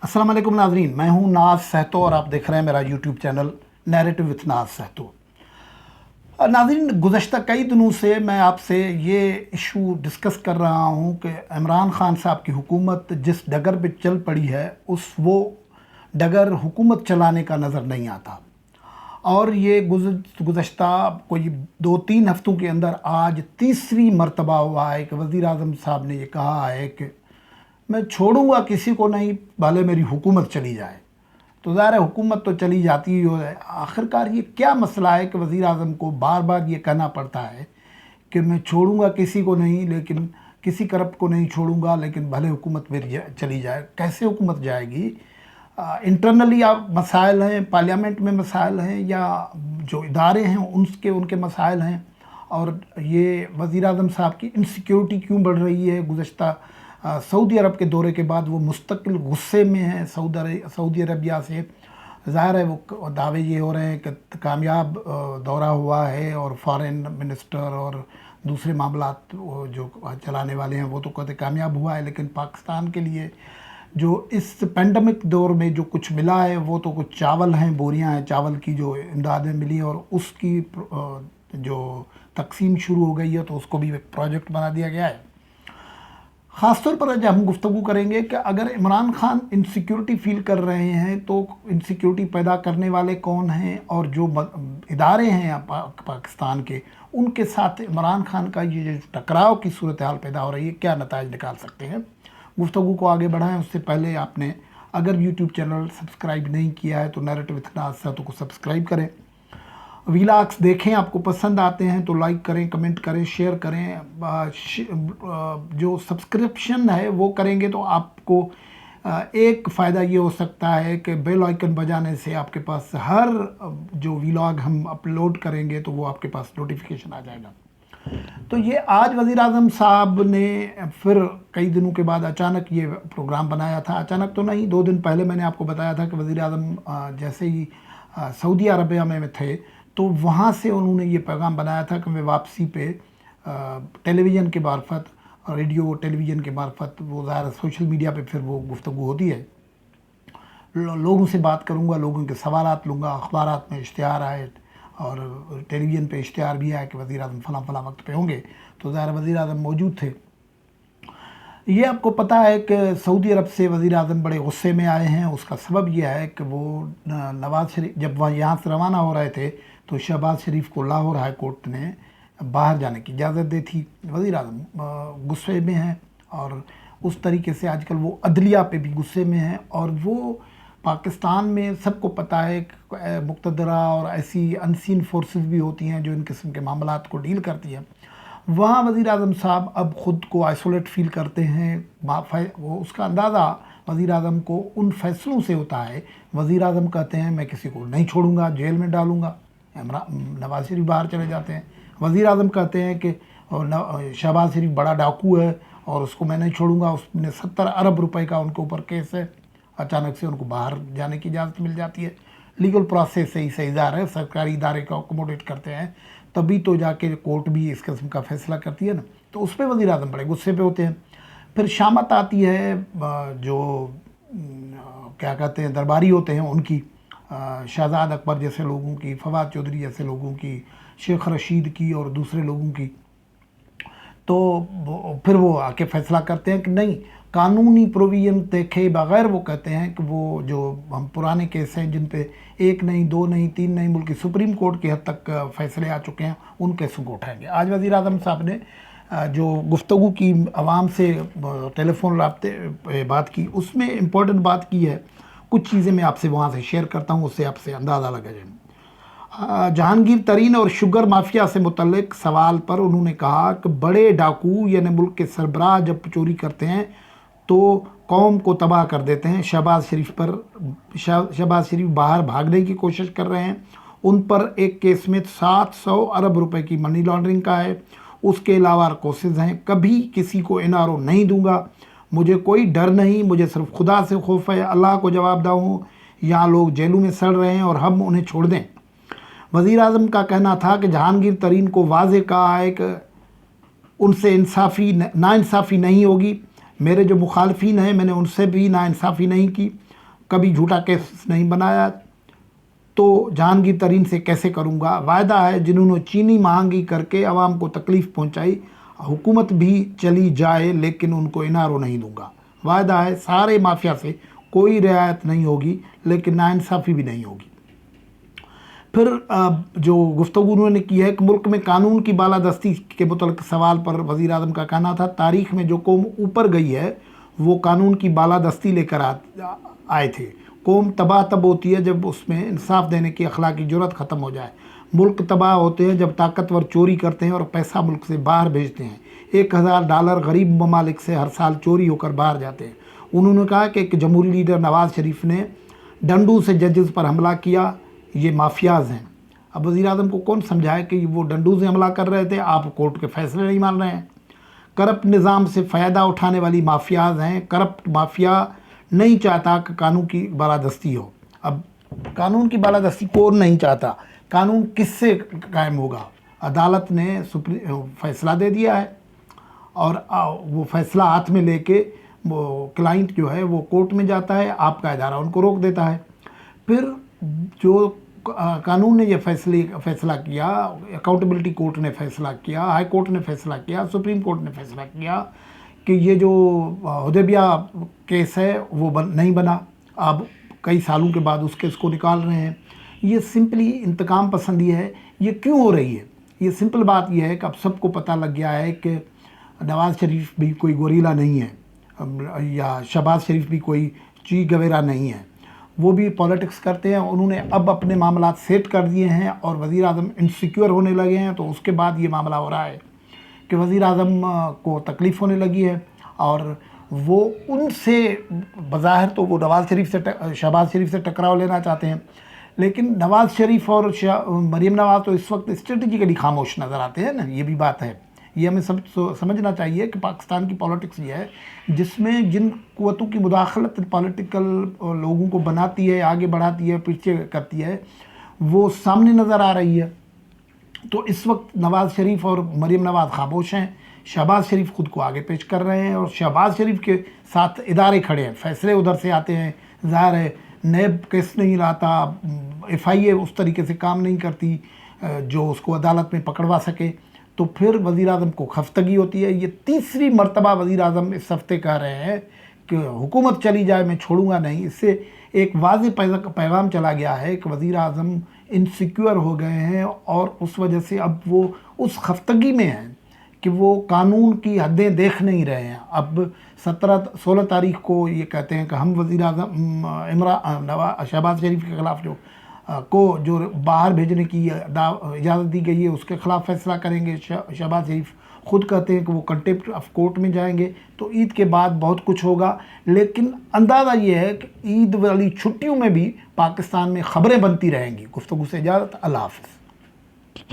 अस्सलाम वालेकुम नाजरीन, मैं हूं नाज सहतो और आप देख रहे हैं मेरा यूट्यूब चैनल नैरेटिव विथ नाज सहतो। नाजरीन, गुज़श्ता कई दिनों से मैं आपसे ये इशू डिस्कस कर रहा हूं कि इमरान खान साहब की हुकूमत जिस डगर पे चल पड़ी है वो डगर हुकूमत चलाने का नज़र नहीं आता। और ये गुज़श्ता कोई 2-3 हफ्तों के अंदर आज तीसरी मरतबा हुआ है कि वज़ीर आज़म साहब ने ये कहा है कि मैं छोड़ूंगा किसी को नहीं, भले मेरी हुकूमत चली जाए। तो ज़ाहिर है हुकूमत तो चली जाती ही है। आखिरकार ये क्या मसला है कि वज़ीर आज़म को बार बार ये कहना पड़ता है कि मैं छोड़ूंगा किसी को नहीं, लेकिन किसी करप्ट को नहीं छोड़ूंगा, लेकिन भले हुकूमत मेरी चली जाए। कैसे हुकूमत जाएगी? इंटरनली आप मसाइल हैं, पार्लियामेंट में मसाइल हैं, या जो इदारे हैं उनके मसाइल हैं। और ये वज़ीर आज़म साहब की इनसिक्योरिटी क्यों बढ़ रही है? गुज़श्ता सऊदी अरब के दौरे के बाद वो मुस्तकिल गुस्से में हैं सऊदी अरबिया से। ज़ाहिर है वो दावे ये हो रहे हैं कि कामयाब दौरा हुआ है और फॉरेन मिनिस्टर और दूसरे मामलात जो चलाने वाले हैं वो तो कहते कामयाब हुआ है, लेकिन पाकिस्तान के लिए जो इस पेंडेमिक दौर में जो कुछ मिला है वो तो कुछ चावल हैं, बोरियां हैं चावल की जो इमदादें मिली, और उसकी जो तकसीम शुरू हो गई है तो उसको भी एक प्रोजेक्ट बना दिया गया है। ख़ासतौर पर आज हम गुफ्तगू करेंगे कि अगर इमरान खान इनसिक्योरिटी फील कर रहे हैं तो इनसिक्योरिटी पैदा करने वाले कौन हैं, और जो इदारे हैं पाकिस्तान के उनके साथ इमरान खान का ये जो टकराव की सूरत हाल पैदा हो रही है, क्या नताइज निकाल सकते हैं। गुफ्तगू को आगे बढ़ाएं उससे पहले आपने अगर यूट्यूब चैनल सब्सक्राइब नहीं किया है तो नैरेटिव विथ नाज सहतो को सब्सक्राइब करें। व्लॉग्स देखें, आपको पसंद आते हैं तो लाइक करें, कमेंट करें, शेयर करें। जो सब्सक्रिप्शन है वो करेंगे तो आपको एक फ़ायदा ये हो सकता है कि बेल आइकन बजाने से आपके पास हर जो व्लॉग हम अपलोड करेंगे तो वो आपके पास नोटिफिकेशन आ जाएगा। तो ये आज वज़ीर आज़म साहब ने फिर कई दिनों के बाद अचानक ये प्रोग्राम बनाया था। अचानक तो नहीं, 2 दिन पहले मैंने आपको बताया था कि वज़ीर आज़म जैसे ही सऊदी अरबिया में थे तो वहाँ से उन्होंने ये पैगाम बनाया था कि मैं वापसी पे टेलीविज़न के मार्फत, रेडियो टेलीविज़न के मार्फत, वो ज़ाहिर सोशल मीडिया पे फिर वो गुफ्तगू होती है, लोगों से बात करूँगा, लोगों के सवालात लूँगा। अखबारात में इश्तिहार आए और टेलीविज़न पे इश्तिहार भी आया कि वज़ीर आज़म फ़लाँ वक्त पे होंगे, तो ज़ाहिर वज़ीर आज़म मौजूद थे। ये आपको पता है कि सऊदी अरब से वज़ीर आज़म बड़े गुस्से में आए हैं। उसका सबब यह है कि वो नवाज़ शरीफ जब वह यहाँ से रवाना हो रहे थे तो शहबाज शरीफ को लाहौर हाई कोर्ट ने बाहर जाने की इजाज़त दी थी। वज़ीर आज़म गुस्से में हैं और उस तरीके से आजकल वो अदलिया पे भी गुस्से में हैं। और वो पाकिस्तान में सबको पता है कि मुक़तदरा और ऐसी अनसीन फोर्सेस भी होती हैं जो इन किस्म के मामलात को डील करती हैं। वहाँ वज़ीर आज़म साहब अब ख़ुद को आइसोलेट फील करते हैं। वो उसका अंदाज़ा वज़ीर आज़म को उन फैसलों से होता है। वज़ीर आज़म कहते हैं मैं किसी को नहीं छोड़ूंगा, जेल में डालूंगा। नवाज शरीफ बाहर चले जाते हैं। वज़ीर आज़म कहते हैं कि शहबाज शरीफ बड़ा डाकू है और उसको मैं नहीं छोड़ूंगा, उसने 70 अरब रुपए का उनके ऊपर केस है। अचानक से उनको बाहर जाने की इजाज़त मिल जाती है। लीगल प्रोसेस से ज़ाहिर है सरकारी इदारे को अकोमोडेट करते हैं तभी तो जाके कोर्ट भी इस किस्म का फैसला करती है ना। तो उस पर वज़ीर आज़म बड़े गुस्से पे होते हैं। फिर शामत आती है जो क्या कहते हैं दरबारी होते हैं उनकी, शहजाद अकबर जैसे लोगों की, फवाद चौधरी जैसे लोगों की, शेख रशीद की और दूसरे लोगों की। तो फिर वो आके फ़ैसला करते हैं कि नहीं, कानूनी प्रोविज़न देखे बग़ैर वो कहते हैं कि वो जो हम पुराने केस हैं जिन पे 1 नहीं, 2 नहीं, 3 नहीं बल्कि सुप्रीम कोर्ट की हद तक फ़ैसले आ चुके हैं, उन केसों को उठाएंगे। आज वज़ीर आज़म साहब ने जो गुफ्तगू की आवाम से टेलीफोन राब्ते बात की, उसमें इम्पोर्टेंट बात की है। कुछ चीज़ें मैं आपसे वहाँ से शेयर करता हूँ, उससे आपसे अंदाज़ा लगा जाए। जहांगीर तरीन और शुगर माफिया से मुतल्लिक सवाल पर उन्होंने कहा कि बड़े डाकू यानी मुल्क के सरबराह जब चोरी करते हैं तो कौम को तबाह कर देते हैं। शहबाज शरीफ बाहर भागने की कोशिश कर रहे हैं। उन पर एक केस में 700 अरब रुपए की मनी लॉन्ड्रिंग का है। उसके अलावा कोशिश हैं, कभी किसी को NRO नहीं दूंगा, मुझे कोई डर नहीं, मुझे सिर्फ खुदा से खौफ है, अल्लाह को जवाबदा हूँ। यहाँ लोग जेलों में सड़ रहे हैं और हम उन्हें छोड़ दें। वज़ीर आज़म का कहना था कि जहांगीर तरीन को वाज़े कहा है कि उनसे नाइंसाफ़ी नहीं होगी। मेरे जो मुखालफिन हैं मैंने उनसे भी नाइंसाफ़ी नहीं की। کبھی جھوٹا کیس نہیں بنایا تو جہانگیر ترین سے کیسے کروں گا. وعدہ ہے جنہوں نے چینی مہنگی کر کے عوام کو تکلیف پہنچائی, حکومت بھی چلی جائے لیکن ان کو انارو نہیں دوں گا. وعدہ ہے سارے مافیا سے کوئی رعایت نہیں ہوگی لیکن ناانصافی بھی نہیں ہوگی. پھر جو گفتگو انہوں نے کی ہے کہ ملک میں قانون کی بالادستی کے متعلق سوال پر وزیر اعظم کا کہنا تھا, تاریخ میں جو قوم اوپر گئی ہے وہ قانون کی بالادستی لے کر آئے تھے. قوم تباہ تب ہوتی ہے جب اس میں انصاف دینے کی اخلاقی جرات ختم ہو جائے. ملک تباہ ہوتے ہیں جب طاقتور چوری کرتے ہیں اور پیسہ ملک سے باہر بھیجتے ہیں. $1000 غریب ممالک سے ہر سال چوری ہو کر باہر جاتے ہیں. انہوں نے کہا کہ ایک جمہوری لیڈر نواز شریف نے ڈنڈوں سے ججز پر حملہ کیا, یہ مافیاز ہیں. اب وزیر اعظم کو کون سمجھائے کہ وہ ڈنڈوں سے حملہ کر رہے تھے, آپ کورٹ کے فیصلے نہیں مان رہے ہیں. کرپٹ نظام سے فائدہ اٹھانے والی مافیاز ہیں. کرپٹ مافیا نہیں چاہتا کہ قانون کی بالادستی ہو. اب قانون کی بالادستی کون نہیں چاہتا؟ قانون کس سے قائم ہوگا؟ عدالت نے فیصلہ دے دیا ہے اور وہ فیصلہ ہاتھ میں لے کے وہ کلائنٹ جو ہے وہ کورٹ میں جاتا ہے, آپ کا ادارہ ان کو روک دیتا ہے. پھر جو قانون نے یہ فیصلہ کیا, اکاؤنٹیبلٹی کورٹ نے فیصلہ کیا, ہائی کورٹ نے فیصلہ کیا, سپریم کورٹ نے فیصلہ کیا کہ یہ جو حدیبیہ کیس ہے وہ نہیں بنا. اب کئی سالوں کے بعد اس کیس کو نکال رہے ہیں. یہ سمپلی انتقام پسندی ہے. یہ کیوں ہو رہی ہے؟ یہ سمپل بات یہ ہے کہ اب سب کو پتہ لگ گیا ہے کہ نواز شریف بھی کوئی گوریلا نہیں ہے یا شہباز شریف بھی کوئی چی گویرا نہیں ہے. وہ بھی پالیٹکس کرتے ہیں. انہوں نے اب اپنے معاملات سیٹ کر دیے ہیں اور وزیر اعظم انسیکیور ہونے لگے ہیں. تو اس کے بعد یہ معاملہ ہو رہا ہے کہ وزیر اعظم کو تکلیف ہونے لگی ہے اور وہ ان سے بظاہر تو وہ نواز شریف سے شہباز شریف سے ٹکراؤ لینا چاہتے ہیں, لیکن نواز شریف اور مریم نواز تو اس وقت اسٹریٹجیکلی خاموش نظر آتے ہیں نا. یہ بھی بات ہے. یہ ہمیں سمجھنا چاہیے کہ پاکستان کی پالیٹکس یہ ہے جس میں جن قوتوں کی مداخلت پولیٹیکل لوگوں کو بناتی ہے, آگے بڑھاتی ہے, پیچھے کرتی ہے, وہ سامنے نظر آ رہی ہے. تو اس وقت نواز شریف اور مریم نواز خاموش ہیں. شہباز شریف خود کو آگے پیش کر رہے ہیں اور شہباز شریف کے ساتھ ادارے کھڑے ہیں. فیصلے ادھر سے آتے ہیں. ظاہر ہے نیب کیس نہیں لاتا, FIA اس طریقے سے کام نہیں کرتی جو اس کو عدالت میں پکڑوا سکے. تو پھر وزیر اعظم کو خفتگی ہوتی ہے. یہ تیسری مرتبہ وزیر اعظم اس ہفتے کہہ رہے ہیں کہ حکومت چلی جائے میں چھوڑوں گا نہیں. اس سے ایک واضح پیغام چلا گیا ہے کہ وزیر اعظم انسیکیور ہو گئے ہیں اور اس وجہ سے اب وہ اس خفتگی میں ہیں کہ وہ قانون کی حدیں دیکھ نہیں رہے ہیں. اب 16 تاریخ کو یہ کہتے ہیں کہ ہم وزیر اعظم شہباز شریف کے خلاف جو باہر بھیجنے کی اجازت دی گئی ہے اس کے خلاف فیصلہ کریں گے. شہباز شریف خود کہتے ہیں کہ وہ کنٹیمپٹ آف کورٹ میں جائیں گے. تو عید کے بعد بہت کچھ ہوگا, لیکن اندازہ یہ ہے کہ عید والی چھٹیوں میں بھی پاکستان میں خبریں بنتی رہیں گی. گفتگو سے اجازت. اللہ حافظ.